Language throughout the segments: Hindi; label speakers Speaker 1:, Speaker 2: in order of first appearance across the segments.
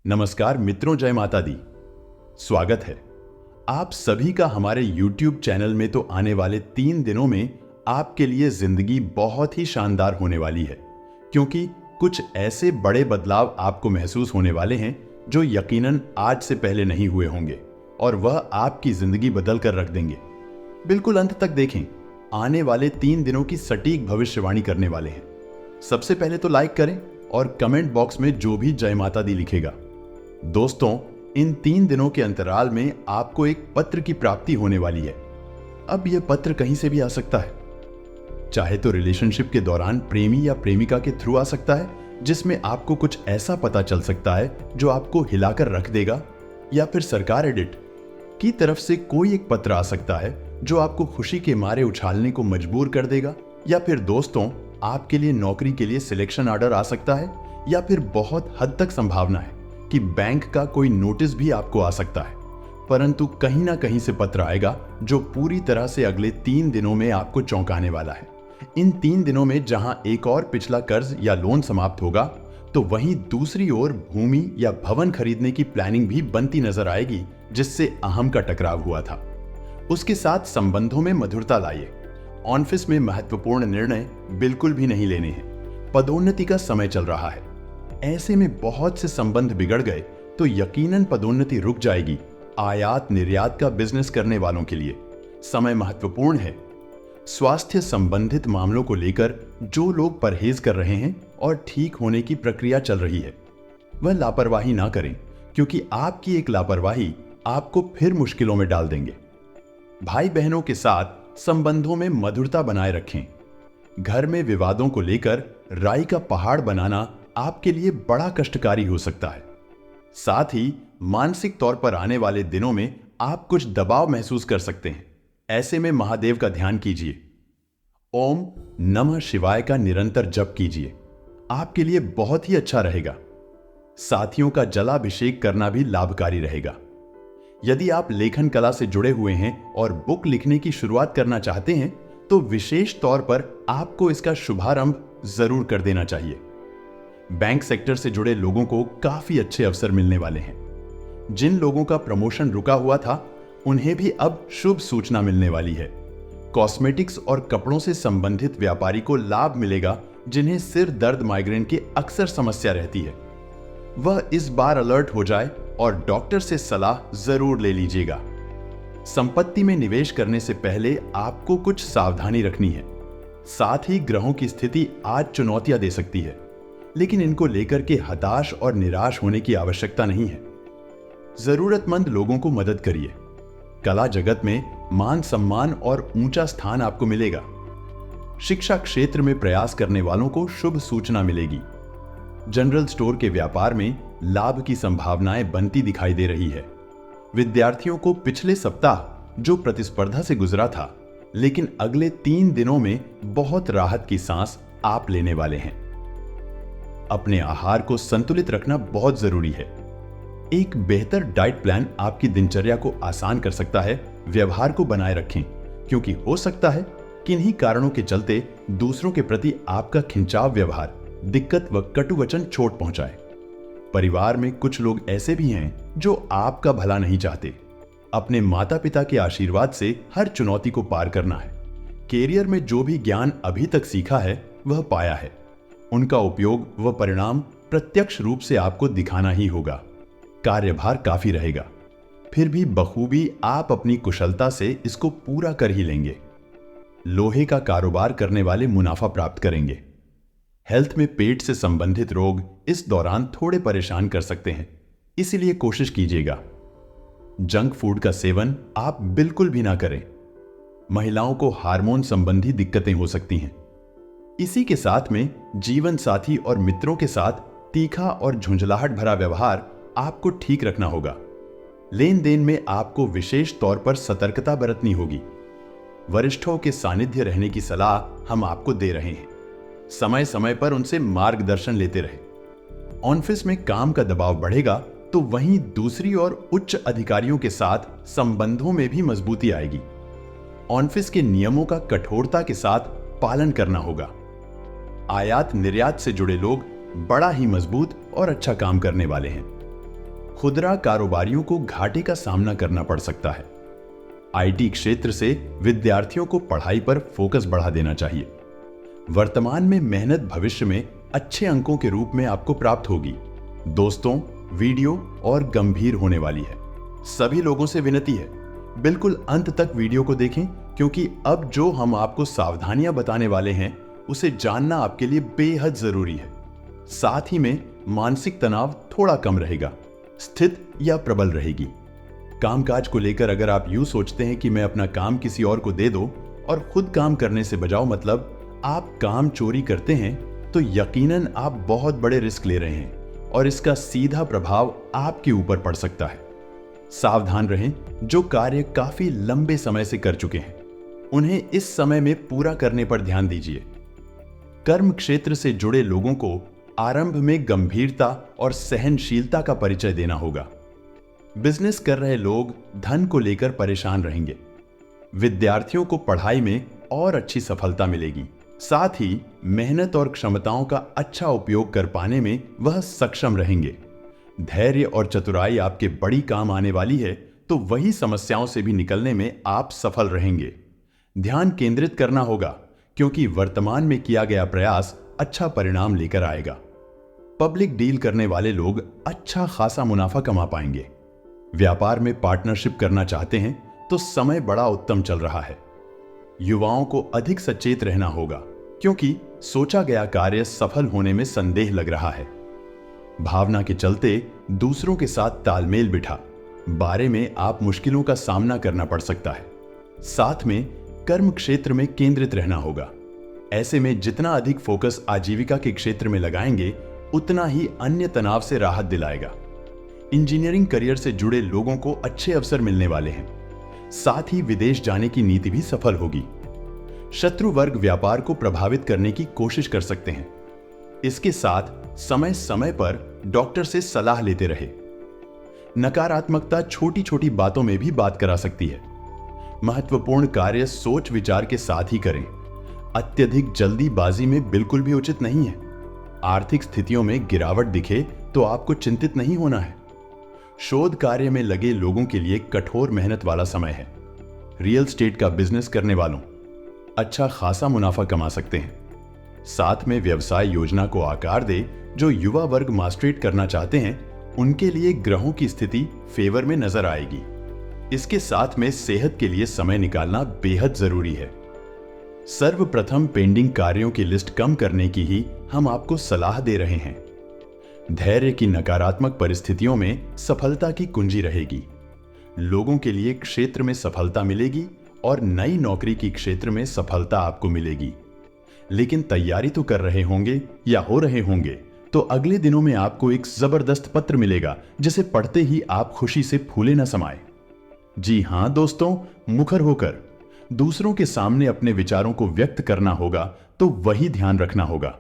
Speaker 1: नमस्कार मित्रों, जय माता दी। स्वागत है आप सभी का हमारे YouTube चैनल में। तो आने वाले 3 दिनों में आपके लिए जिंदगी बहुत ही शानदार होने वाली है, क्योंकि कुछ ऐसे बड़े बदलाव आपको महसूस होने वाले हैं जो यकीनन आज से पहले नहीं हुए होंगे, और वह आपकी जिंदगी बदल कर रख देंगे। बिल्कुल अंत तक देखें, आने वाले 3 दिनों की सटीक भविष्यवाणी करने वाले हैं। सबसे पहले तो लाइक करें और कमेंट बॉक्स में जो भी जय माता दी लिखेगा। दोस्तों, इन 3 दिनों के अंतराल में आपको एक पत्र की प्राप्ति होने वाली है। अब यह पत्र कहीं से भी आ सकता है, चाहे तो रिलेशनशिप के दौरान प्रेमी या प्रेमिका के थ्रू आ सकता है, जिसमें आपको कुछ ऐसा पता चल सकता है जो आपको हिलाकर रख देगा, या फिर सरकार एडिट की तरफ से कोई एक पत्र आ सकता है जो आपको खुशी के मारे उछालने को मजबूर कर देगा, या फिर दोस्तों आपके लिए नौकरी के लिए सिलेक्शन ऑर्डर आ सकता है, या फिर बहुत हद तक संभावना है कि बैंक का कोई नोटिस भी आपको आ सकता है। परंतु कहीं ना कहीं से पत्र आएगा जो पूरी तरह से अगले 3 दिनों में आपको चौंकाने वाला है। इन 3 दिनों में जहां एक और पिछला कर्ज या लोन समाप्त होगा, तो वहीं दूसरी ओर भूमि या भवन खरीदने की प्लानिंग भी बनती नजर आएगी, जिससे अहम का टकराव हुआ था। उसके साथ संबंधों में मधुरता लाइए। ऑफिस में महत्वपूर्ण निर्णय बिल्कुल भी नहीं लेने हैं। पदोन्नति का समय चल रहा है। ऐसे में बहुत से संबंध बिगड़ गए तो यकीनन पदोन्नति रुक जाएगी। आयात निर्यात का बिजनेस करने वालों के लिए समय महत्वपूर्ण है। स्वास्थ्य संबंधित मामलों को लेकर जो लोग परहेज कर रहे हैं और ठीक होने की प्रक्रिया चल रही है, वह लापरवाही ना करें, क्योंकि आपकी एक लापरवाही आपको फिर मुश्किलों में डाल देंगे। भाई बहनों के साथ संबंधों में मधुरता बनाए रखें। घर में विवादों को लेकर राई का पहाड़ बनाना आपके लिए बड़ा कष्टकारी हो सकता है। साथ ही मानसिक तौर पर आने वाले दिनों में आप कुछ दबाव महसूस कर सकते हैं। ऐसे में महादेव का ध्यान कीजिए। ओम नमः शिवाय का निरंतर जप कीजिए, आपके लिए बहुत ही अच्छा रहेगा। साथियों का जलाभिषेक करना भी लाभकारी रहेगा। यदि आप लेखन कला से जुड़े हुए हैं और बुक लिखने की शुरुआत करना चाहते हैं, तो विशेष तौर पर आपको इसका शुभारंभ जरूर कर देना चाहिए। बैंक सेक्टर से जुड़े लोगों को काफी अच्छे अवसर मिलने वाले हैं। जिन लोगों का प्रमोशन रुका हुआ था, उन्हें भी अब शुभ सूचना मिलने वाली है। कॉस्मेटिक्स और कपड़ों से संबंधित व्यापारी को लाभ मिलेगा, जिन्हें सिर दर्द माइग्रेन की अक्सर समस्या रहती है। वह इस बार अलर्ट हो जाए और डॉक्टर से सलाह जरूर ले लीजिएगा। संपत्ति में निवेश करने से पहले आपको कुछ सावधानी रखनी है। साथ ही ग्रहों की स्थिति आज चुनौतियां दे सकती है, लेकिन इनको लेकर के हताश और निराश होने की आवश्यकता नहीं है। जरूरतमंद लोगों को मदद करिए। कला जगत में मान सम्मान और ऊंचा स्थान आपको मिलेगा। शिक्षा क्षेत्र में प्रयास करने वालों को शुभ सूचना मिलेगी। जनरल स्टोर के व्यापार में लाभ की संभावनाएं बनती दिखाई दे रही है। विद्यार्थियों को पिछले सप्ताह जो प्रतिस्पर्धा से गुजरा था, लेकिन अगले 3 दिनों में बहुत राहत की सांस आप लेने वाले हैं। अपने आहार को संतुलित रखना बहुत जरूरी है। एक बेहतर डाइट प्लान आपकी दिनचर्या को आसान कर सकता है। व्यवहार को बनाए रखें, क्योंकि हो सकता है किन्हीं कारणों के चलते दूसरों के प्रति आपका खिंचाव व्यवहार दिक्कत व कटु वचन चोट पहुंचाए। परिवार में कुछ लोग ऐसे भी हैं जो आपका भला नहीं चाहते। अपने माता पिता के आशीर्वाद से हर चुनौती को पार करना है। कैरियर में जो भी ज्ञान अभी तक सीखा है, वह पाया है। उनका उपयोग व परिणाम प्रत्यक्ष रूप से आपको दिखाना ही होगा। कार्यभार काफी रहेगा, फिर भी बखूबी आप अपनी कुशलता से इसको पूरा कर ही लेंगे। लोहे का कारोबार करने वाले मुनाफा प्राप्त करेंगे। हेल्थ में पेट से संबंधित रोग इस दौरान थोड़े परेशान कर सकते हैं, इसीलिए कोशिश कीजिएगा। जंक फूड का सेवन आप बिल्कुल भी ना करें। महिलाओं को हार्मोन संबंधी दिक्कतें हो सकती हैं। इसी के साथ में जीवन साथी और मित्रों के साथ तीखा और झुंझलाहट भरा व्यवहार आपको ठीक रखना होगा। लेन देन में आपको विशेष तौर पर सतर्कता बरतनी होगी। वरिष्ठों के सानिध्य रहने की सलाह हम आपको दे रहे हैं। समय समय पर उनसे मार्गदर्शन लेते रहे। ऑफिस में काम का दबाव बढ़ेगा, तो वहीं दूसरी ओर उच्च अधिकारियों के साथ संबंधों में भी मजबूती आएगी। ऑफिस के नियमों का कठोरता के साथ पालन करना होगा। आयात निर्यात से जुड़े लोग बड़ा ही मजबूत और अच्छा काम करने वाले हैं। खुदरा कारोबारियों को घाटे का सामना करना पड़ सकता है। आईटी क्षेत्र से विद्यार्थियों को पढ़ाई पर फोकस बढ़ा देना चाहिए। वर्तमान में मेहनत भविष्य में अच्छे अंकों के रूप में आपको प्राप्त होगी। दोस्तों, वीडियो और गंभीर होने वाली है। सभी लोगों से विनती है, बिल्कुल अंत तक वीडियो को देखें, क्योंकि अब जो हम आपको सावधानियां बताने वाले हैं उसे जानना आपके लिए बेहद जरूरी है। साथ ही में मानसिक तनाव थोड़ा कम रहेगा, स्थित या प्रबल रहेगी। कामकाज को लेकर अगर आप यूं सोचते हैं कि मैं अपना काम किसी और को दे दो और खुद काम करने से बजाओ, मतलब आप काम चोरी करते हैं, तो यकीनन आप बहुत बड़े रिस्क ले रहे हैं और इसका सीधा प्रभाव आपके ऊपर पड़ सकता है। सावधान रहें, जो कार्य काफी लंबे समय से कर चुके हैं उन्हें इस समय में पूरा करने पर ध्यान दीजिए। कर्म क्षेत्र से जुड़े लोगों को आरंभ में गंभीरता और सहनशीलता का परिचय देना होगा। बिजनेस कर रहे लोग धन को लेकर परेशान रहेंगे। विद्यार्थियों को पढ़ाई में और अच्छी सफलता मिलेगी। साथ ही मेहनत और क्षमताओं का अच्छा उपयोग कर पाने में वह सक्षम रहेंगे। धैर्य और चतुराई आपके बड़ी काम आने वाली है, तो वही समस्याओं से भी निकलने में आप सफल रहेंगे। ध्यान केंद्रित करना होगा, क्योंकि वर्तमान में किया गया प्रयास अच्छा परिणाम लेकर आएगा। पब्लिक डील करने वाले लोग अच्छा खासा मुनाफा कमा पाएंगे। व्यापार में पार्टनरशिप करना चाहते हैं तो समय बड़ा उत्तम चल रहा है। युवाओं को अधिक सचेत रहना होगा, क्योंकि सोचा गया कार्य सफल होने में संदेह लग रहा है। भावना के चलते दूसरों के साथ तालमेल बिठा बारे में आप मुश्किलों का सामना करना पड़ सकता है। साथ में कर्म क्षेत्र में केंद्रित रहना होगा। ऐसे में जितना अधिक फोकस आजीविका के क्षेत्र में लगाएंगे, उतना ही अन्य तनाव से राहत दिलाएगा। इंजीनियरिंग करियर से जुड़े लोगों को अच्छे अवसर मिलने वाले हैं। साथ ही विदेश जाने की नीति भी सफल होगी। शत्रु वर्ग व्यापार को प्रभावित करने की कोशिश कर सकते हैं। इसके साथ समय समय पर डॉक्टर से सलाह लेते रहे। नकारात्मकता छोटी छोटी बातों में भी बात करा सकती है। महत्वपूर्ण कार्य सोच विचार के साथ ही करें। अत्यधिक जल्दीबाजी में बिल्कुल भी उचित नहीं है। आर्थिक स्थितियों में गिरावट दिखे तो आपको चिंतित नहीं होना है। शोध कार्य में लगे लोगों के लिए कठोर मेहनत वाला समय है। रियल एस्टेट का बिजनेस करने वालों अच्छा खासा मुनाफा कमा सकते हैं। साथ में व्यवसाय योजना को आकार दे। जो युवा वर्ग मास्टरेट करना चाहते हैं उनके लिए ग्रहों की स्थिति फेवर में नजर आएगी। इसके साथ में सेहत के लिए समय निकालना बेहद जरूरी है। सर्वप्रथम पेंडिंग कार्यों की लिस्ट कम करने की ही हम आपको सलाह दे रहे हैं। धैर्य की नकारात्मक परिस्थितियों में सफलता की कुंजी रहेगी। लोगों के लिए क्षेत्र में सफलता मिलेगी और नई नौकरी की क्षेत्र में सफलता आपको मिलेगी। लेकिन तैयारी तो कर रहे होंगे या हो रहे होंगे, तो अगले दिनों में आपको एक जबरदस्त पत्र मिलेगा जिसे पढ़ते ही आप खुशी से फूले न समाए। जी हां दोस्तों, मुखर होकर दूसरों के सामने अपने विचारों को व्यक्त करना होगा, तो वही ध्यान रखना होगा।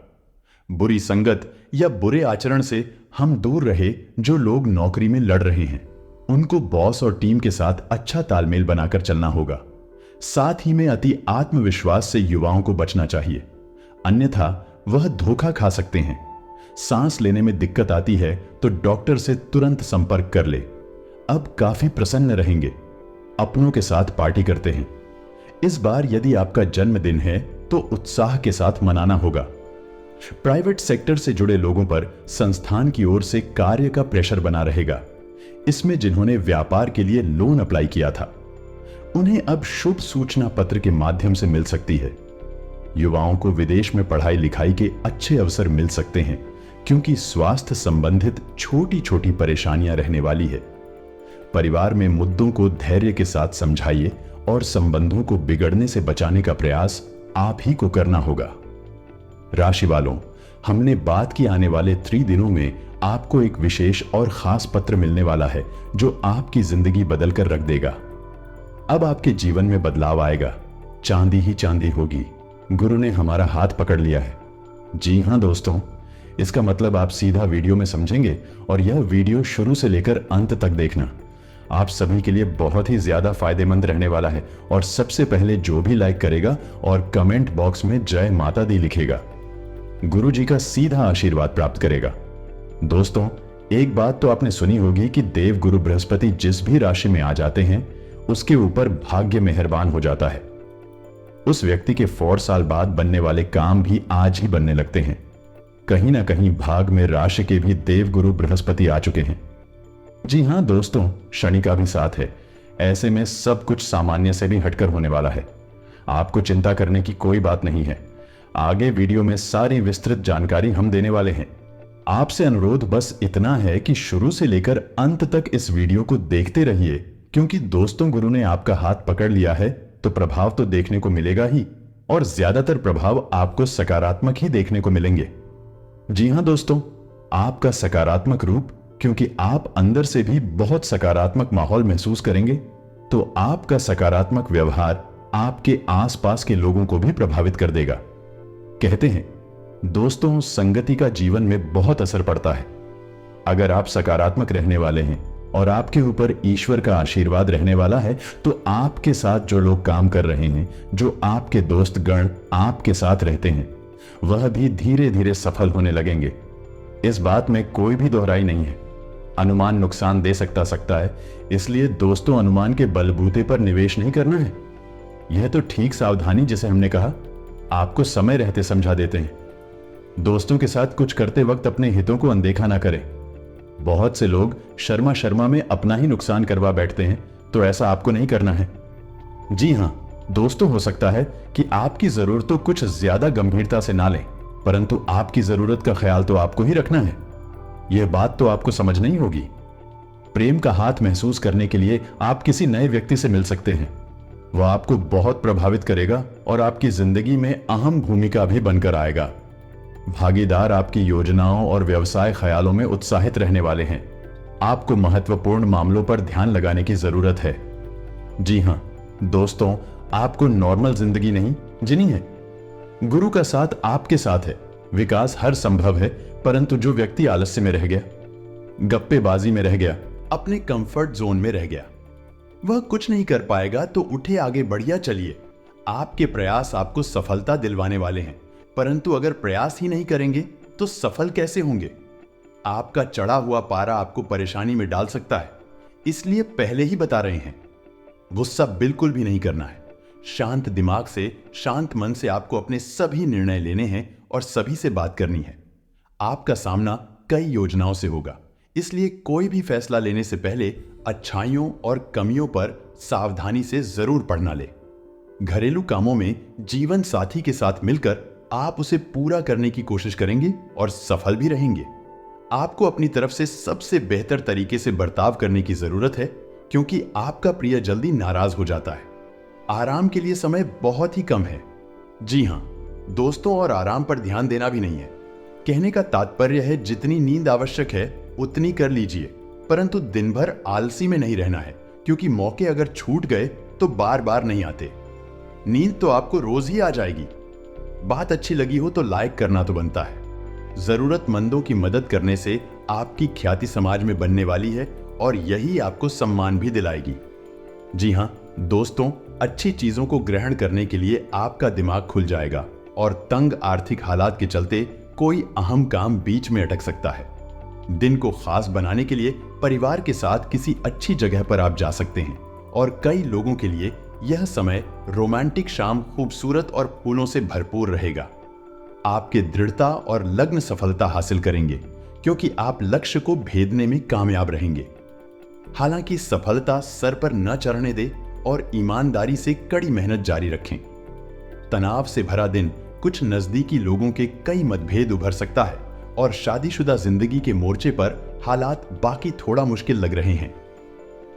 Speaker 1: बुरी संगत या बुरे आचरण से हम दूर रहे। जो लोग नौकरी में लड़ रहे हैं उनको बॉस और टीम के साथ अच्छा तालमेल बनाकर चलना होगा। साथ ही में अति आत्मविश्वास से युवाओं को बचना चाहिए, अन्यथा वह धोखा खा सकते हैं। सांस लेने में दिक्कत आती है तो डॉक्टर से तुरंत संपर्क कर ले। अब काफी प्रसन्न रहेंगे। अपनों के साथ पार्टी करते हैं। इस बार यदि आपका जन्मदिन है तो उत्साह के साथ मनाना होगा। प्राइवेट सेक्टर से जुड़े लोगों पर संस्थान की ओर से कार्य का प्रेशर बना रहेगा। इसमें जिन्होंने व्यापार के लिए लोन अप्लाई किया था उन्हें अब शुभ सूचना पत्र के माध्यम से मिल सकती है। युवाओं को विदेश में पढ़ाई लिखाई के अच्छे अवसर मिल सकते हैं, क्योंकि स्वास्थ्य संबंधित छोटी छोटी परेशानियां रहने वाली है। परिवार में मुद्दों को धैर्य के साथ समझाइए और संबंधों को बिगड़ने से बचाने का प्रयास आप ही को करना होगा। राशि वालों, हमने बात की आने वाले 3 दिनों में आपको एक विशेष और खास पत्र मिलने वाला है जो आपकी जिंदगी बदल कर रख देगा। अब आपके जीवन में बदलाव आएगा। चांदी ही चांदी होगी। गुरु ने हमारा हाथ पकड़ लिया है। जी हां दोस्तों, इसका मतलब आप सीधा वीडियो में समझेंगे और यह वीडियो शुरू से लेकर अंत तक देखना। आप सभी के लिए बहुत ही ज्यादा फायदेमंद रहने वाला है। और सबसे पहले जो भी लाइक करेगा और कमेंट बॉक्स में जय माता दी लिखेगा, गुरु जी का सीधा आशीर्वाद प्राप्त करेगा। दोस्तों,
Speaker 2: एक बात तो आपने सुनी होगी कि देव गुरु बृहस्पति जिस भी राशि में आ जाते हैं उसके ऊपर भाग्य मेहरबान हो जाता है। उस व्यक्ति के 4 साल बाद बनने वाले काम भी आज ही बनने लगते हैं। कहीं ना कहीं भाग में राशि के भी देव गुरु बृहस्पति आ चुके हैं। जी हां दोस्तों, शनि का भी साथ है। ऐसे में सब कुछ सामान्य से भी हटकर होने वाला है। आपको चिंता करने की कोई बात नहीं है। आगे वीडियो में सारी विस्तृत जानकारी हम देने वाले हैं। आपसे अनुरोध बस इतना है कि शुरू से लेकर अंत तक इस वीडियो को देखते रहिए, क्योंकि दोस्तों गुरु ने आपका हाथ पकड़ लिया है तो प्रभाव तो देखने को मिलेगा ही, और ज्यादातर प्रभाव आपको सकारात्मक ही देखने को मिलेंगे। जी हां दोस्तों, आपका सकारात्मक रूप, क्योंकि आप अंदर से भी बहुत सकारात्मक माहौल महसूस करेंगे, तो आपका सकारात्मक व्यवहार आपके आसपास के लोगों को भी प्रभावित कर देगा। कहते हैं दोस्तों, संगति का जीवन में बहुत असर पड़ता है। अगर आप सकारात्मक रहने वाले हैं और आपके ऊपर ईश्वर का आशीर्वाद रहने वाला है, तो आपके साथ जो लोग काम कर रहे हैं, जो आपके दोस्त गण आपके साथ रहते हैं, वह भी धीरे धीरे सफल होने लगेंगे। इस बात में कोई भी दोहराई नहीं है। अनुमान नुकसान दे सकता है, इसलिए दोस्तों अनुमान के बलबूते पर निवेश नहीं करना है। यह तो ठीक सावधानी, जिसे हमने कहा, आपको समय रहते समझा देते हैं। दोस्तों के साथ कुछ करते वक्त अपने हितों को अनदेखा ना करें। बहुत से लोग शर्मा में अपना ही नुकसान करवा बैठते हैं, तो ऐसा आपको नहीं करना है। जी हां दोस्तों, हो सकता है कि आपकी जरूरतों कुछ ज्यादा गंभीरता से ना लें, परंतु आपकी जरूरत का ख्याल तो आपको ही रखना है। यह बात तो आपको समझनी ही होगी। प्रेम का हाथ महसूस करने के लिए आप किसी नए व्यक्ति से मिल सकते हैं। वह आपको बहुत प्रभावित करेगा और आपकी जिंदगी में अहम भूमिका भी बनकर आएगा। भागीदार आपकी योजनाओं और व्यवसाय ख्यालों में उत्साहित रहने वाले हैं। आपको महत्वपूर्ण मामलों पर ध्यान लगाने की जरूरत है। जी हां दोस्तों, आपको नॉर्मल जिंदगी नहीं जीनी है। गुरु का साथ आपके साथ है। विकास हर संभव है, परंतु जो व्यक्ति आलस्य में रह गया, गप्पेबाजी में रह गया,
Speaker 1: अपने कंफर्ट जोन में रह गया, वह कुछ नहीं कर पाएगा। तो उठे, आगे बढ़िया चलिए। आपके प्रयास आपको सफलता दिलवाने वाले हैं, परंतु अगर प्रयास ही नहीं करेंगे तो सफल कैसे होंगे? आपका चढ़ा हुआ पारा आपको परेशानी में डाल सकता है, इसलिए पहले ही बता रहे हैं, गुस्सा बिल्कुल भी नहीं करना है। शांत दिमाग से, शांत मन से आपको अपने सभी निर्णय लेने हैं और सभी से बात करनी है। आपका सामना कई योजनाओं से होगा, इसलिए कोई भी फैसला लेने से पहले अच्छाइयों और कमियों पर सावधानी से जरूर पढ़ना ले। घरेलू कामों में जीवन साथी के साथ मिलकर आप उसे पूरा करने की कोशिश करेंगे और सफल भी रहेंगे। आपको अपनी तरफ से सबसे बेहतर तरीके से बर्ताव करने की जरूरत है, क्योंकि आपका प्रिय जल्दी नाराज हो जाता है। आराम के लिए समय बहुत ही कम है। जी हां दोस्तों, और आराम पर ध्यान देना भी नहीं है। कहने का तात्पर्य है, जितनी नींद आवश्यक है उतनी कर लीजिए, परंतु दिन भर आलसी में नहीं रहना है, क्योंकि मौके अगर छूट गए तो बार बार नहीं आते। नींद तो आपको रोज ही आ जाएगी। बात अच्छी लगी हो तो लाइक करना तो बनता है। जरूरतमंदों की मदद करने से आपकी ख्याति समाज में बनने वाली है और यही आपको सम्मान भी दिलाएगी। जी हां दोस्तों, अच्छी चीजों को ग्रहण करने के लिए आपका दिमाग खुल जाएगा और तंग आर्थिक हालात के चलते कोई अहम काम बीच में अटक सकता है। दिन को खास बनाने के लिए परिवार के साथ किसी अच्छी जगह पर आप जा सकते हैं, और कई लोगों के लिए यह समय रोमांटिक शाम खूबसूरत और फूलों से भरपूर रहेगा। आपके दृढ़ता और लग्न सफलता हासिल करेंगे, क्योंकि आप लक्ष्य को भेदने में कामयाब रहेंगे। हालांकि सफलता सर पर न चढ़ने दे और ईमानदारी से कड़ी मेहनत जारी रखें। तनाव से भरा दिन, कुछ नजदीकी लोगों के कई मतभेद उभर सकता है और शादीशुदा जिंदगी के मोर्चे पर हालात बाकी थोड़ा मुश्किल लग रहे हैं।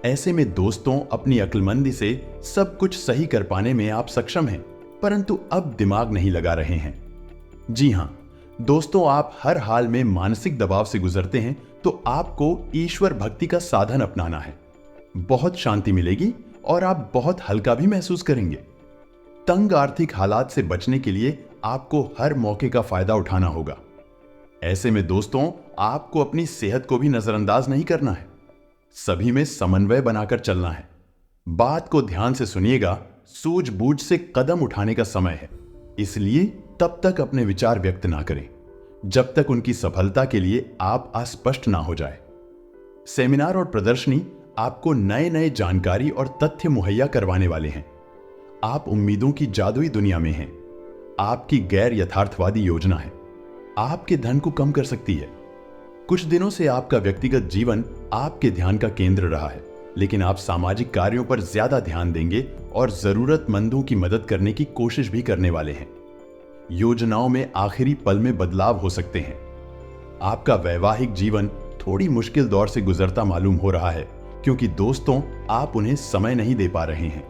Speaker 1: ऐसे में दोस्तों, अपनी अक्लमंदी से सब कुछ सही कर पाने में आप सक्षम हैं, परंतु अब दिमाग नहीं लगा रहे हैं। जी हां दोस्तों, आप हर हाल में मानसिक दबाव से गुजरते हैं, तो आपको ईश्वर भक्ति का साधन अपनाना है। बहुत शांति मिलेगी और आप बहुत हल्का भी महसूस करेंगे। तंग आर्थिक हालात से बचने के लिए आपको हर मौके का फायदा उठाना होगा। ऐसे में दोस्तों, आपको अपनी सेहत को भी नजरअंदाज नहीं करना है। सभी में समन्वय बनाकर चलना है। बात को ध्यान से सुनिएगा। सूझबूझ से कदम उठाने का समय है, इसलिए तब तक अपने विचार व्यक्त ना करें जब तक उनकी सफलता के लिए आप अस्पष्ट ना हो जाए। सेमिनार और प्रदर्शनी आपको नए नए जानकारी और तथ्य मुहैया करवाने वाले हैं। आप उम्मीदों की जादुई दुनिया में हैं। आपकी गैर यथार्थवादी योजना है आपके धन को कम कर सकती है। कुछ दिनों से आपका व्यक्तिगत जीवन आपके ध्यान का केंद्र रहा है, लेकिन आप सामाजिक कार्यों पर ज्यादा ध्यान देंगे और जरूरतमंदों की मदद करने की कोशिश भी करने वाले हैं। योजनाओं में आखिरी पल में बदलाव हो सकते हैं। आपका वैवाहिक जीवन थोड़ी मुश्किल दौर से गुजरता मालूम हो रहा है, क्योंकि दोस्तों आप उन्हें समय नहीं दे पा रहे हैं।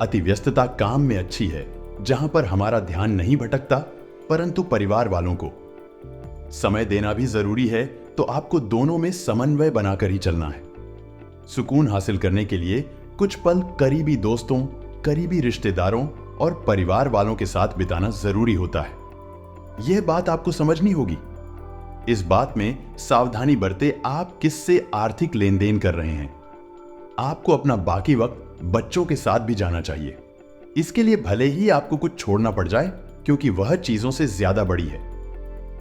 Speaker 1: अति व्यस्तता काम में अच्छी है, जहां पर हमारा ध्यान नहीं भटकता, परंतु परिवार वालों को समय देना भी जरूरी है, तो आपको दोनों में समन्वय बनाकर ही चलना है। सुकून हासिल करने के लिए कुछ पल करीबी दोस्तों, करीबी रिश्तेदारों और परिवार वालों के साथ बिताना जरूरी होता है। यह बात आपको समझनी होगी। इस बात में सावधानी बरते आप किससे आर्थिक लेन देन कर रहे हैं। आपको अपना बाकी वक्त बच्चों के साथ भी जाना चाहिए। इसके लिए भले ही आपको कुछ छोड़ना पड़ जाए, क्योंकि वह चीजों से ज्यादा बड़ी है।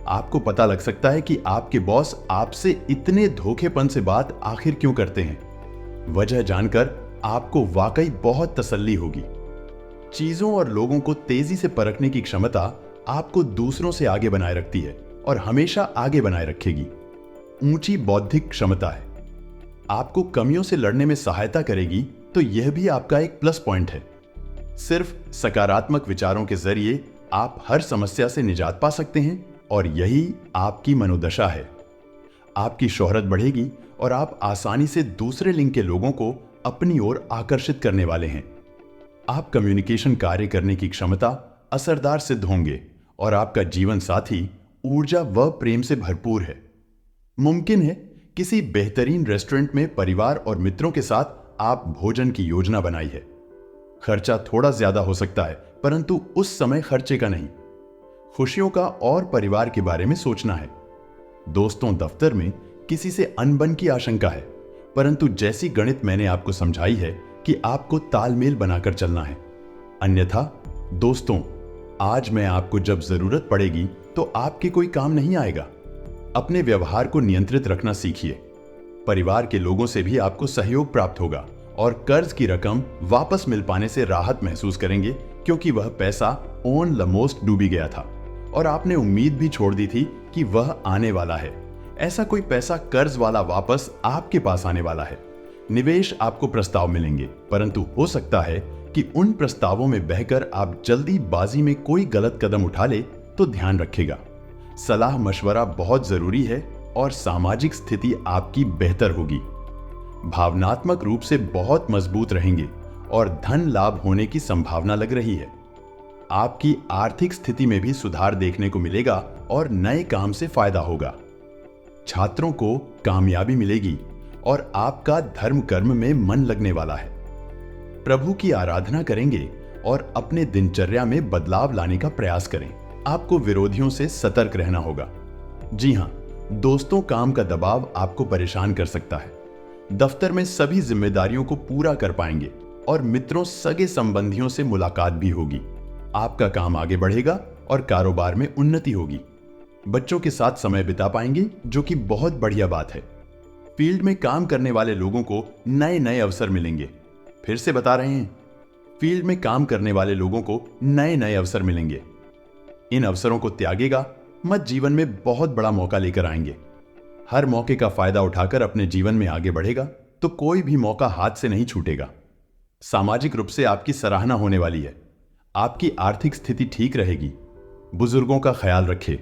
Speaker 1: आपको पता लग सकता है कि आपके बॉस आपसे इतने धोखेपन से बात आखिर क्यों करते हैं। वजह जानकर आपको वाकई बहुत तसल्ली होगी। चीजों और लोगों को तेजी से परखने की क्षमता आपको दूसरों से आगे बनाए रखती है और हमेशा आगे बनाए रखेगी। ऊंची बौद्धिक क्षमता है, आपको कमियों से लड़ने में सहायता करेगी, तो यह भी आपका एक प्लस पॉइंट है। सिर्फ सकारात्मक विचारों के जरिए आप हर समस्या से निजात पा सकते हैं और यही आपकी मनोदशा है। आपकी शोहरत बढ़ेगी और आप आसानी से दूसरे लिंग के लोगों को अपनी ओर आकर्षित करने वाले हैं। आप कम्युनिकेशन कार्य करने की क्षमता असरदार सिद्ध होंगे और आपका जीवन साथी ऊर्जा व प्रेम से भरपूर है। मुमकिन है किसी बेहतरीन रेस्टोरेंट में परिवार और मित्रों के साथ आप भोजन की योजना बनाई है। खर्चा थोड़ा ज्यादा हो सकता है, परंतु उस समय खर्चे का नहीं, खुशियों का और परिवार के बारे में सोचना है। दोस्तों, दफ्तर में किसी से अनबन की आशंका है, परंतु जैसी गणित मैंने आपको समझाई है कि आपको तालमेल बनाकर चलना है। अन्यथा दोस्तों, आज मैं आपको जब जरूरत पड़ेगी तो आपके कोई काम नहीं आएगा। अपने व्यवहार को नियंत्रित रखना सीखिए। परिवार के लोगों से भी आपको सहयोग प्राप्त होगा और कर्ज की रकम वापस मिल पाने से राहत महसूस करेंगे, क्योंकि वह पैसा ऑन लमोस्ट डूबी गया था और आपने उम्मीद भी छोड़ दी थी कि वह आने वाला है। ऐसा कोई पैसा कर्ज वाला वापस आपके पास आने वाला है। निवेश आपको प्रस्ताव मिलेंगे, परंतु हो सकता है कि उन प्रस्तावों में बहकर आप जल्दीबाजी में कोई गलत कदम उठा ले, तो ध्यान रखिएगा। सलाह मशवरा बहुत जरूरी है और सामाजिक स्थिति आपकी बेहतर होगी। भावनात्मक रूप से बहुत मजबूत रहेंगे और धन लाभ होने की संभावना लग रही है। आपकी आर्थिक स्थिति में भी सुधार देखने को मिलेगा और नए काम से फायदा होगा। छात्रों को कामयाबी मिलेगी और आपका धर्म कर्म में मन लगने वाला है। प्रभु की आराधना करेंगे और अपने दिनचर्या में बदलाव लाने का प्रयास करें। आपको विरोधियों से सतर्क रहना होगा। जी हां, दोस्तों, काम का दबाव आपको परेशान कर सकता है। दफ्तर में सभी जिम्मेदारियों को पूरा कर पाएंगे और मित्रों, सगे संबंधियों से मुलाकात भी होगी। आपका काम आगे बढ़ेगा और कारोबार में उन्नति होगी। बच्चों के साथ समय बिता पाएंगे, जो कि बहुत बढ़िया बात है। फील्ड में काम करने वाले लोगों को नए नए अवसर मिलेंगे। फिर से बता रहे हैं, फील्ड में काम करने वाले लोगों को नए नए अवसर मिलेंगे। इन अवसरों को त्यागेगा मत, जीवन में बहुत बड़ा मौका लेकर आएंगे। हर मौके का फायदा उठाकर अपने जीवन में आगे बढ़ेगा, तो कोई भी मौका हाथ से नहीं छूटेगा। सामाजिक रूप से आपकी सराहना होने वाली है। आपकी आर्थिक स्थिति ठीक रहेगी। बुजुर्गों का ख्याल रखें,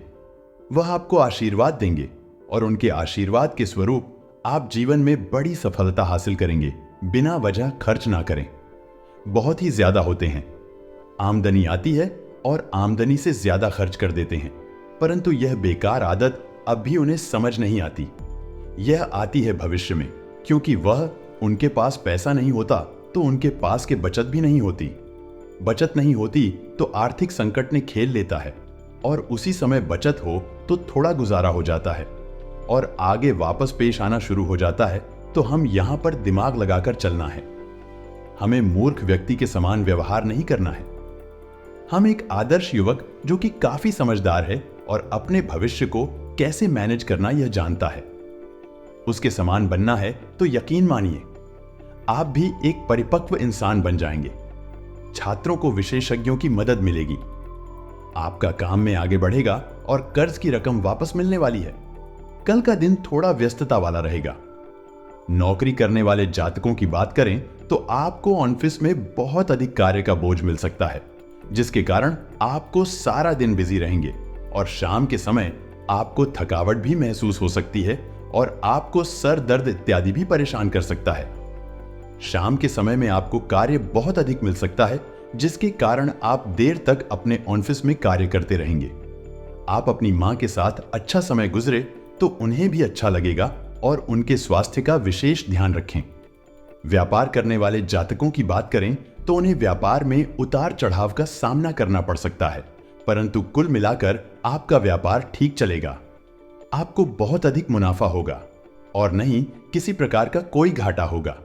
Speaker 1: वह आपको आशीर्वाद देंगे और उनके आशीर्वाद के स्वरूप आप जीवन में बड़ी सफलता हासिल करेंगे। बिना वजह खर्च ना करें, बहुत ही ज्यादा होते हैं। आमदनी आती है और आमदनी से ज्यादा खर्च कर देते हैं, परंतु यह बेकार आदत अब भी उन्हें समझ नहीं आती। यह आती है भविष्य में, क्योंकि वह उनके पास पैसा नहीं होता तो उनके पास के बचत भी नहीं होती। बचत नहीं होती तो आर्थिक संकट ने खेल लेता है और उसी समय बचत हो तो थोड़ा गुजारा हो जाता है और आगे वापस पेश आना शुरू हो जाता है। तो हम यहां पर दिमाग लगाकर चलना है। हमें मूर्ख व्यक्ति के समान व्यवहार नहीं करना है। हम एक आदर्श युवक जो कि काफी समझदार है और अपने भविष्य को कैसे मैनेज करना यह जानता है। उसके समान बनना है तो यकीन मानिए आप भी एक परिपक्व इंसान बन जाएंगे। छात्रों को विशेषज्ञों की मदद मिलेगी, आपका काम में आगे बढ़ेगा और कर्ज की रकम वापस मिलने वाली है। कल का दिन थोड़ा व्यस्तता वाला रहेगा। नौकरी करने वाले जातकों की बात करें तो आपको ऑफिस में बहुत अधिक कार्य का बोझ मिल सकता है, जिसके कारण आपको सारा दिन बिजी रहेंगे और शाम के समय आपको थकावट भी महसूस हो सकती है और आपको सर दर्द इत्यादि भी परेशान कर सकता है। शाम के समय में आपको कार्य बहुत अधिक मिल सकता है, जिसके कारण आप देर तक अपने ऑफिस में कार्य करते रहेंगे। आप अपनी मां के साथ अच्छा समय गुजरे तो उन्हें भी अच्छा लगेगा और उनके स्वास्थ्य का विशेष ध्यान रखें। व्यापार करने वाले जातकों की बात करें तो उन्हें व्यापार में उतार चढ़ाव का सामना करना पड़ सकता है, परंतु कुल मिलाकर आपका व्यापार ठीक चलेगा। आपको बहुत अधिक मुनाफा होगा और नहीं किसी प्रकार का कोई घाटा होगा।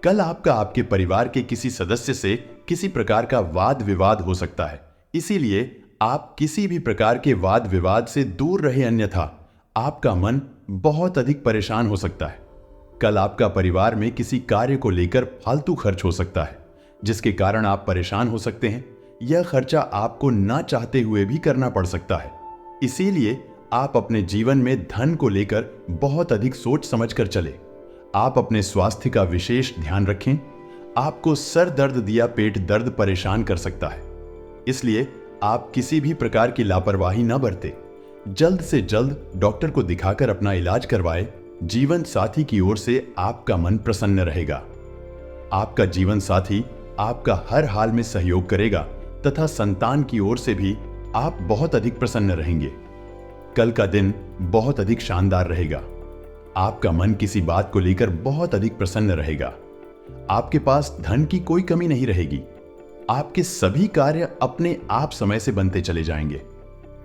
Speaker 1: कल आपका आपके परिवार के किसी सदस्य से किसी प्रकार का वाद विवाद हो सकता है, इसीलिए आप किसी भी प्रकार के वाद विवाद से दूर रहे, अन्यथा आपका मन बहुत अधिक परेशान हो सकता है। कल आपका परिवार में किसी कार्य को लेकर फालतू खर्च हो सकता है, जिसके कारण आप परेशान हो सकते हैं। यह खर्चा आपको ना चाहते हुए भी करना पड़ सकता है, इसीलिए आप अपने जीवन में धन को लेकर बहुत अधिक सोच समझकर चले। आप अपने स्वास्थ्य का विशेष ध्यान रखें। आपको सर दर्द या पेट दर्द परेशान कर सकता है, इसलिए आप किसी भी प्रकार की लापरवाही न बरतें। जल्द से जल्द डॉक्टर को दिखाकर अपना इलाज करवाएं। जीवन साथी की ओर से आपका मन प्रसन्न रहेगा। आपका जीवन साथी आपका हर हाल में सहयोग करेगा तथा संतान की ओर से भी आप बहुत अधिक प्रसन्न रहेंगे। कल का दिन बहुत अधिक शानदार रहेगा। आपका मन किसी बात को लेकर बहुत अधिक प्रसन्न रहेगा। आपके पास धन की कोई कमी नहीं रहेगी। आपके सभी कार्य अपने आप समय से बनते चले जाएंगे।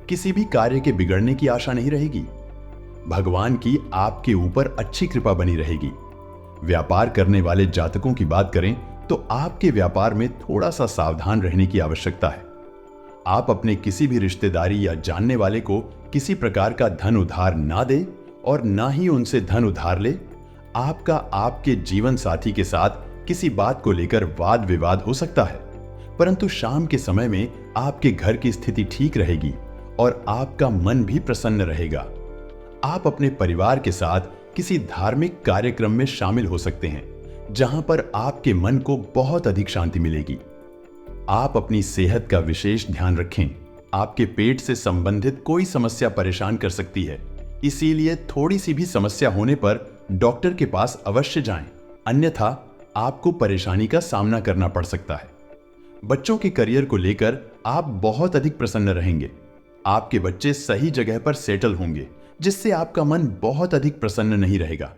Speaker 1: किसी भी कार्य के बिगड़ने की आशा नहीं रहेगी। भगवान की आपके ऊपर अच्छी कृपा बनी रहेगी। व्यापार करने वाले जातकों की बात करें तो आपके व्यापार में थोड़ा सा सावधान रहने की आवश्यकता है। आप अपने किसी भी रिश्तेदारी या जानने वाले को किसी प्रकार का धन उधार ना दे और ना ही उनसे धन उधार ले। आपका आपके जीवन साथी के साथ किसी बात को लेकर वाद विवाद हो सकता है, परंतु शाम के समय में आपके घर की स्थिति ठीक रहेगी और आपका मन भी प्रसन्न रहेगा। आप अपने परिवार के साथ किसी धार्मिक कार्यक्रम में शामिल हो सकते हैं, जहां पर आपके मन को बहुत अधिक शांति मिलेगी। आप अपनी सेहत का विशेष ध्यान रखें। आपके पेट से संबंधित कोई समस्या परेशान कर सकती है, इसीलिए थोड़ी सी भी समस्या होने पर डॉक्टर के पास अवश्य जाएं, अन्यथा आपको परेशानी का सामना करना पड़ सकता है। बच्चों के करियर को लेकर आप बहुत अधिक प्रसन्न रहेंगे। आपके बच्चे सही जगह पर सेटल होंगे, जिससे आपका मन बहुत अधिक प्रसन्न नहीं रहेगा।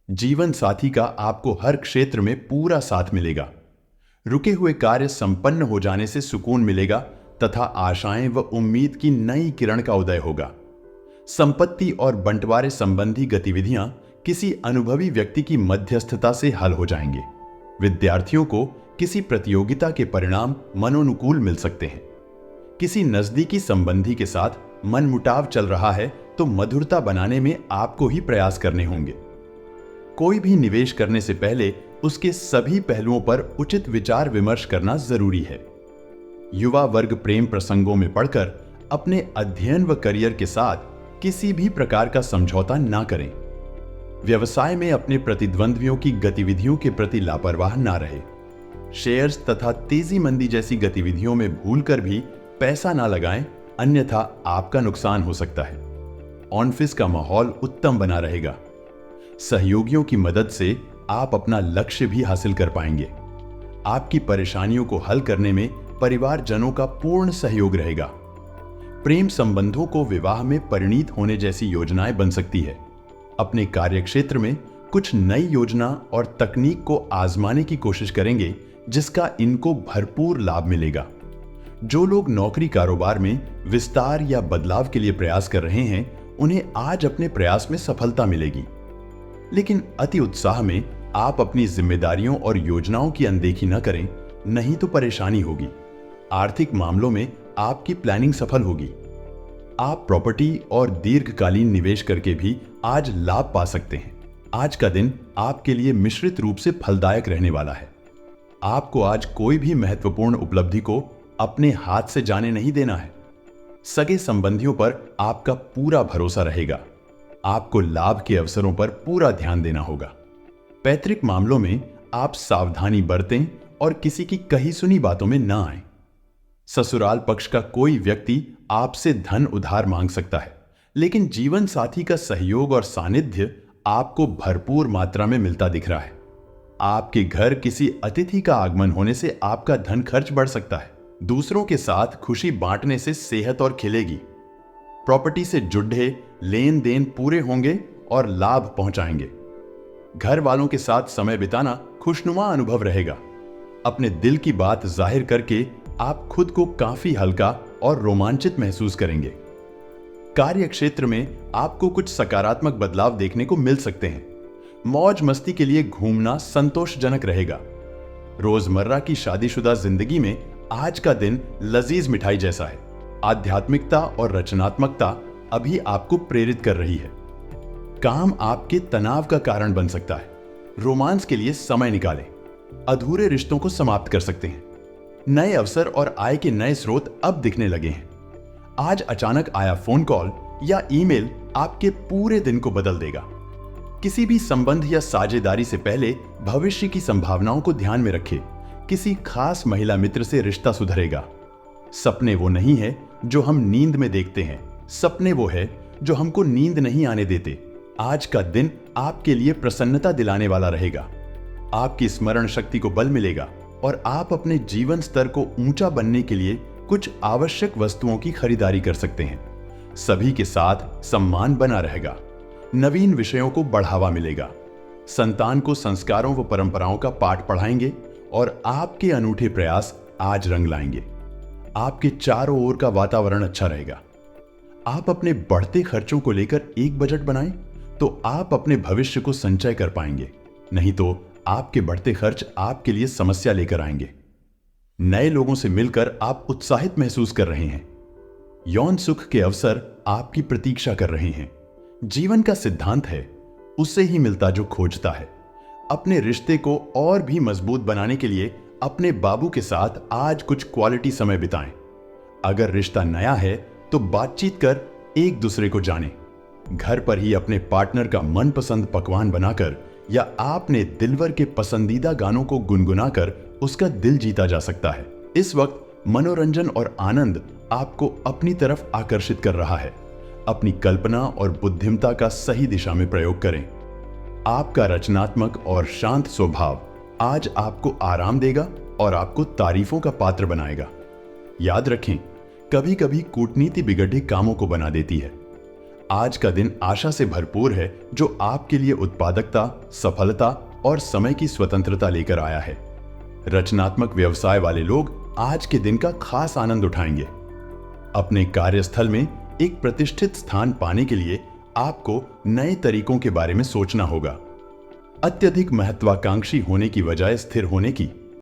Speaker 1: जीवन साथी का आपको हर क्षेत्र में पूरा साथ मिलेगा। रुके हुए कार्य संपन्न हो जाने से सुकून मिलेगा तथा आशाएं व उम्मीद की नई किरण का उदय होगा। संपत्ति और बंटवारे संबंधी गतिविधियां किसी अनुभवी व्यक्ति की मध्यस्थता से हल हो जाएंगे। विद्यार्थियों को किसी प्रतियोगिता के परिणाम मनोनुकूल मिल सकते हैं। किसी नजदीकी संबंधी के साथ मनमुटाव चल रहा है तो मधुरता बनाने में आपको ही प्रयास करने होंगे। कोई भी निवेश करने से पहले उसके सभी पहलुओं पर उचित विचार विमर्श करना जरूरी है। युवा वर्ग प्रेम प्रसंगों में पड़कर अपने अध्ययन व करियर के साथ किसी भी प्रकार का समझौता ना करें। व्यवसाय में अपने प्रतिद्वंद्वियों की गतिविधियों के प्रति लापरवाह ना रहे। शेयर्स तथा तेजी मंदी जैसी गतिविधियों में भूलकर भी पैसा ना लगाएं, अन्यथा आपका नुकसान हो सकता है। ऑफिस का माहौल उत्तम बना रहेगा। सहयोगियों की मदद से आप अपना लक्ष्य भी हासिल कर पाएंगे। आपकी परेशानियों को हल करने में परिवारजनों का पूर्ण सहयोग रहेगा। प्रेम संबंधों को विवाह में परिणीत होने जैसी योजनाएं बन सकती है। अपने कार्यक्षेत्र में कुछ नई योजना और तकनीक को आजमाने की कोशिश करेंगे, जिसका इनको भरपूर लाभ मिलेगा। जो लोग नौकरी कारोबार में विस्तार या बदलाव के लिए प्रयास कर रहे हैं, उन्हें आज अपने प्रयास में सफलता मिलेगी। लेकिन अति उत्साह में आप अपनी जिम्मेदारियों और योजनाओं की अनदेखी न करें, नहीं तो परेशानी होगी। आर्थिक मामलों में आपकी प्लानिंग सफल होगी। आप प्रॉपर्टी और दीर्घकालीन निवेश करके भी आज लाभ पा सकते हैं। आज का दिन आपके लिए मिश्रित रूप से फलदायक रहने वाला है। आपको आज कोई भी महत्वपूर्ण उपलब्धि को अपने हाथ से जाने नहीं देना है। सगे संबंधियों पर आपका पूरा भरोसा रहेगा। आपको लाभ के अवसरों पर पूरा ध्यान देना होगा। पैतृक मामलों में आप सावधानी बरतें और किसी की कही सुनी बातों में ना आएं। ससुराल पक्ष का कोई व्यक्ति आपसे धन उधार मांग सकता है, लेकिन जीवन साथी का सहयोग और सानिध्य आपको भरपूर मात्रा में मिलता दिख रहा है। आपके घर किसी अतिथि का आगमन होने से आपका धन खर्च बढ़ सकता है। दूसरों के साथ खुशी बांटने से सेहत और खिलेगी। प्रॉपर्टी से जुड़े लेन देन पूरे होंगे और लाभ पहुंचाएंगे। घर वालों के साथ समय बिताना खुशनुमा अनुभव रहेगा। अपने दिल की बात जाहिर करके आप खुद को काफी हल्का और रोमांचित महसूस करेंगे। कार्य क्षेत्र में आपको कुछ सकारात्मक बदलाव देखने को मिल सकते हैं। मौज मस्ती के लिए घूमना संतोषजनक रहेगा। रोजमर्रा की शादीशुदा जिंदगी में आज का दिन लजीज मिठाई जैसा है। आध्यात्मिकता और रचनात्मकता अभी आपको प्रेरित कर रही है। काम आपके तनाव का कारण बन सकता है। रोमांस के लिए समय निकालें। अधूरे रिश्तों को समाप्त कर सकते हैं। नए अवसर और आय के नए स्रोत अब दिखने लगे हैं। आज अचानक आया फोन कॉल या ईमेल आपके पूरे दिन को बदल देगा। किसी भी संबंध या साझेदारी से पहले भविष्य की संभावनाओं को ध्यान में रखें। किसी खास महिला मित्र से रिश्ता सुधरेगा। सपने वो नहीं है जो हम नींद में देखते हैं, सपने वो है जो हमको नींद नहीं आने देते। आज का दिन आपके लिए प्रसन्नता दिलाने वाला रहेगा। आपकी स्मरण शक्ति को बल मिलेगा और आप अपने जीवन स्तर को ऊंचा बनने के लिए कुछ आवश्यक वस्तुओं की खरीदारी कर सकते हैं। सभी के साथ सम्मान बना रहेगा। नवीन विषयों को बढ़ावा मिलेगा। संतान को संस्कारों व परंपराओं का पाठ पढ़ाएंगे और आपके अनूठे प्रयास आज रंग लाएंगे। आपके चारों ओर का वातावरण अच्छा रहेगा। आप अपने बढ़ते खर्चों को लेकर एक बजट बनाएं तो आप अपने भविष्य को संचय कर पाएंगे, नहीं तो आपके बढ़ते खर्च आपके लिए समस्या लेकर आएंगे। नए लोगों से मिलकर आप उत्साहित महसूस कर रहे हैं। यौन सुख के अवसर आपकी प्रतीक्षा कर रहे हैं। जीवन का सिद्धांत है, उससे ही मिलता जो खोजता है। अपने रिश्ते को और भी मजबूत बनाने के लिए अपने बाबू के साथ आज कुछ क्वालिटी समय बिताएं। अगर रिश्ता नया है तो बातचीत कर एक दूसरे को जानें। घर पर ही अपने पार्टनर का मनपसंद पकवान बनाकर या आपने दिलवर के पसंदीदा गानों को गुनगुनाकर उसका दिल जीता जा सकता है। इस वक्त मनोरंजन और आनंद आपको अपनी तरफ आकर्षित कर रहा है। अपनी कल्पना और बुद्धिमत्ता का सही दिशा में प्रयोग करें। आपका रचनात्मक और शांत स्वभाव आज आपको आराम देगा और आपको तारीफों का पात्र बनाएगा। याद रखें, कभी कभी कूटनीति बिगड़े कामों को बना देती है। आज का दिन आशा से भरपूर है जो आपके लिए उत्पादकता, सफलता और समय की स्वतंत्रता लेकर आया है। रचनात्मक व्यवसाय वाले लोग आज के दिन का खास आनंद उठाएंगे। अपने कार्यस्थल में एक प्रतिष्ठित स्थान पाने के लिए आपको नए तरीकों के बारे में सोचना होगा। अत्यधिक महत्वाकांक्षी होने की बजाय स्थिर होने की